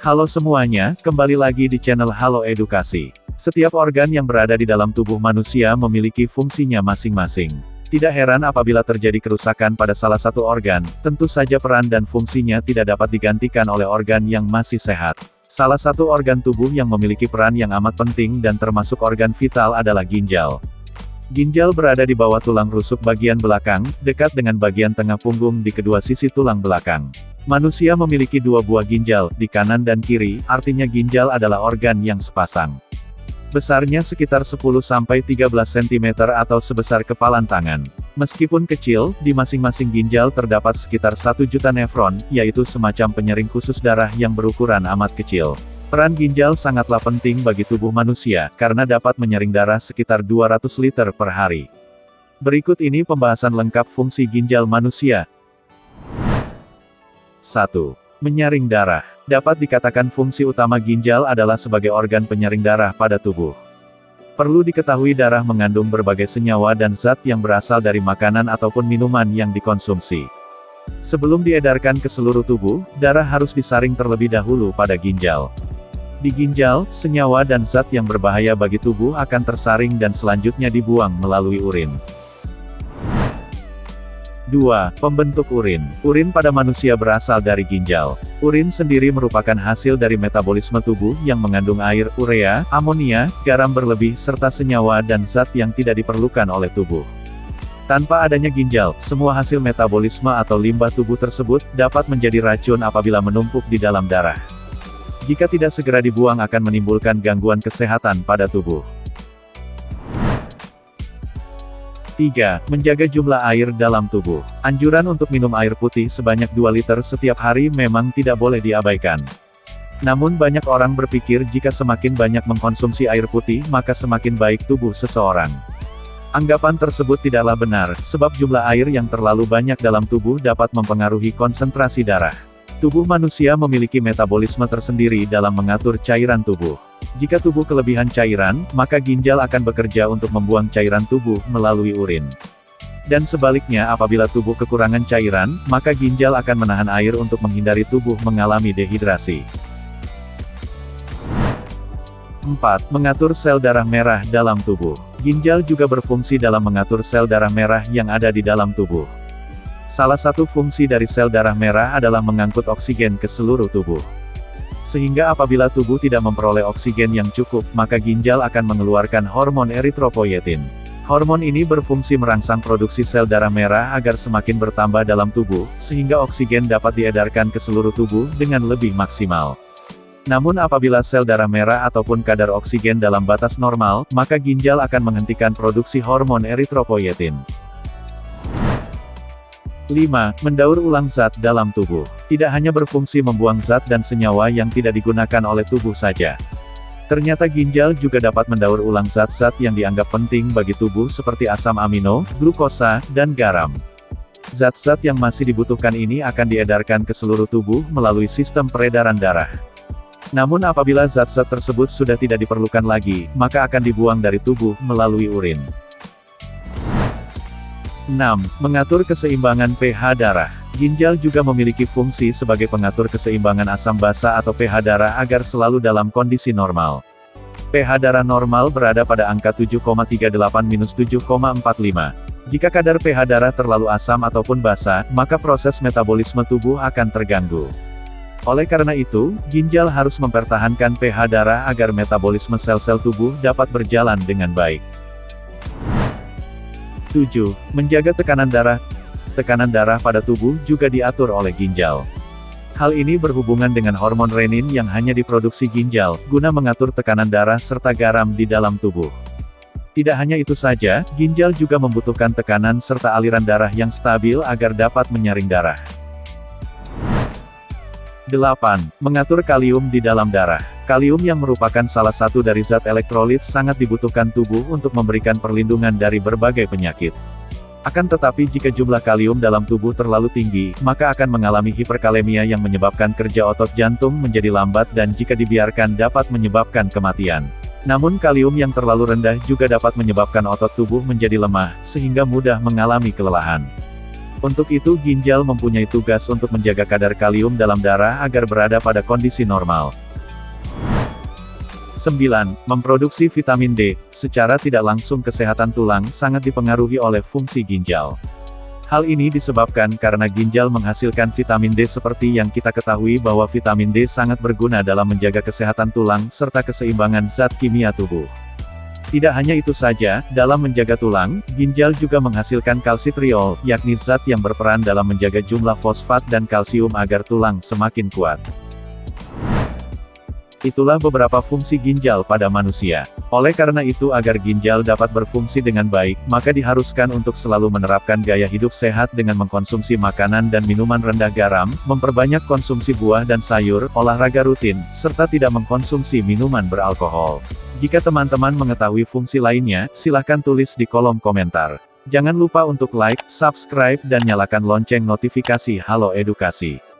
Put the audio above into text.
Halo semuanya, kembali lagi di channel Halo Edukasi. Setiap organ yang berada di dalam tubuh manusia memiliki fungsinya masing-masing. Tidak heran apabila terjadi kerusakan pada salah satu organ, tentu saja peran dan fungsinya tidak dapat digantikan oleh organ yang masih sehat. Salah satu organ tubuh yang memiliki peran yang amat penting dan termasuk organ vital adalah ginjal. Ginjal berada di bawah tulang rusuk bagian belakang, dekat dengan bagian tengah punggung di kedua sisi tulang belakang. Manusia memiliki dua buah ginjal, di kanan dan kiri, artinya ginjal adalah organ yang sepasang. Besarnya sekitar 10-13 cm atau sebesar kepalan tangan. Meskipun kecil, di masing-masing ginjal terdapat sekitar 1 juta nefron, yaitu semacam penyering khusus darah yang berukuran amat kecil. Peran ginjal sangatlah penting bagi tubuh manusia, karena dapat menyering darah sekitar 200 liter per hari. Berikut ini pembahasan lengkap fungsi ginjal manusia. 1. Menyaring darah. Dapat dikatakan fungsi utama ginjal adalah sebagai organ penyaring darah pada tubuh. Perlu diketahui darah mengandung berbagai senyawa dan zat yang berasal dari makanan ataupun minuman yang dikonsumsi. Sebelum diedarkan ke seluruh tubuh, darah harus disaring terlebih dahulu pada ginjal. Di ginjal, senyawa dan zat yang berbahaya bagi tubuh akan tersaring dan selanjutnya dibuang melalui urin. 2. Pembentuk urin. Urin pada manusia berasal dari ginjal. Urin sendiri merupakan hasil dari metabolisme tubuh yang mengandung air, urea, amonia, garam berlebih serta senyawa dan zat yang tidak diperlukan oleh tubuh. Tanpa adanya ginjal, semua hasil metabolisme atau limbah tubuh tersebut dapat menjadi racun apabila menumpuk di dalam darah. Jika tidak segera dibuang akan menimbulkan gangguan kesehatan pada tubuh. 3. Menjaga jumlah air dalam tubuh. Anjuran untuk minum air putih sebanyak 2 liter setiap hari memang tidak boleh diabaikan. Namun banyak orang berpikir jika semakin banyak mengkonsumsi air putih maka semakin baik tubuh seseorang. Anggapan tersebut tidaklah benar, sebab jumlah air yang terlalu banyak dalam tubuh dapat mempengaruhi konsentrasi darah. Tubuh manusia memiliki metabolisme tersendiri dalam mengatur cairan tubuh. Jika tubuh kelebihan cairan, maka ginjal akan bekerja untuk membuang cairan tubuh melalui urin. Dan sebaliknya apabila tubuh kekurangan cairan, maka ginjal akan menahan air untuk menghindari tubuh mengalami dehidrasi. 4. Mengatur sel darah merah dalam tubuh. Ginjal juga berfungsi dalam mengatur sel darah merah yang ada di dalam tubuh. Salah satu fungsi dari sel darah merah adalah mengangkut oksigen ke seluruh tubuh. Sehingga apabila tubuh tidak memperoleh oksigen yang cukup, maka ginjal akan mengeluarkan hormon eritropoietin. Hormon ini berfungsi merangsang produksi sel darah merah agar semakin bertambah dalam tubuh, sehingga oksigen dapat diedarkan ke seluruh tubuh dengan lebih maksimal. Namun apabila sel darah merah ataupun kadar oksigen dalam batas normal, maka ginjal akan menghentikan produksi hormon eritropoietin. 5. Mendaur ulang zat dalam tubuh. Tidak hanya berfungsi membuang zat dan senyawa yang tidak digunakan oleh tubuh saja. Ternyata ginjal juga dapat mendaur ulang zat-zat yang dianggap penting bagi tubuh seperti asam amino, glukosa, dan garam. Zat-zat yang masih dibutuhkan ini akan diedarkan ke seluruh tubuh melalui sistem peredaran darah. Namun apabila zat-zat tersebut sudah tidak diperlukan lagi, maka akan dibuang dari tubuh melalui urin. 6. Mengatur keseimbangan pH darah. Ginjal juga memiliki fungsi sebagai pengatur keseimbangan asam basa atau pH darah agar selalu dalam kondisi normal. pH darah normal berada pada angka 7,38-7,45. Jika kadar pH darah terlalu asam ataupun basa, maka proses metabolisme tubuh akan terganggu. Oleh karena itu, ginjal harus mempertahankan pH darah agar metabolisme sel-sel tubuh dapat berjalan dengan baik. 7. Menjaga tekanan darah. Tekanan darah pada tubuh juga diatur oleh ginjal. Hal ini berhubungan dengan hormon renin yang hanya diproduksi ginjal, guna mengatur tekanan darah serta garam di dalam tubuh. Tidak hanya itu saja, ginjal juga membutuhkan tekanan serta aliran darah yang stabil agar dapat menyaring darah. 8. Mengatur kalium di dalam darah. Kalium yang merupakan salah satu dari zat elektrolit sangat dibutuhkan tubuh untuk memberikan perlindungan dari berbagai penyakit. Akan tetapi jika jumlah kalium dalam tubuh terlalu tinggi, maka akan mengalami hiperkalemia yang menyebabkan kerja otot jantung menjadi lambat dan jika dibiarkan dapat menyebabkan kematian. Namun kalium yang terlalu rendah juga dapat menyebabkan otot tubuh menjadi lemah, sehingga mudah mengalami kelelahan. Untuk itu ginjal mempunyai tugas untuk menjaga kadar kalium dalam darah agar berada pada kondisi normal. 9. Memproduksi vitamin D. Secara tidak langsung kesehatan tulang sangat dipengaruhi oleh fungsi ginjal. Hal ini disebabkan karena ginjal menghasilkan vitamin D seperti yang kita ketahui bahwa vitamin D sangat berguna dalam menjaga kesehatan tulang serta keseimbangan zat kimia tubuh. Tidak hanya itu saja, dalam menjaga tulang, ginjal juga menghasilkan kalsitriol, yakni zat yang berperan dalam menjaga jumlah fosfat dan kalsium agar tulang semakin kuat. Itulah beberapa fungsi ginjal pada manusia. Oleh karena itu agar ginjal dapat berfungsi dengan baik, maka diharuskan untuk selalu menerapkan gaya hidup sehat dengan mengkonsumsi makanan dan minuman rendah garam, memperbanyak konsumsi buah dan sayur, olahraga rutin, serta tidak mengkonsumsi minuman beralkohol. Jika teman-teman mengetahui fungsi lainnya, silahkan tulis di kolom komentar. Jangan lupa untuk like, subscribe dan nyalakan lonceng notifikasi Halo Edukasi.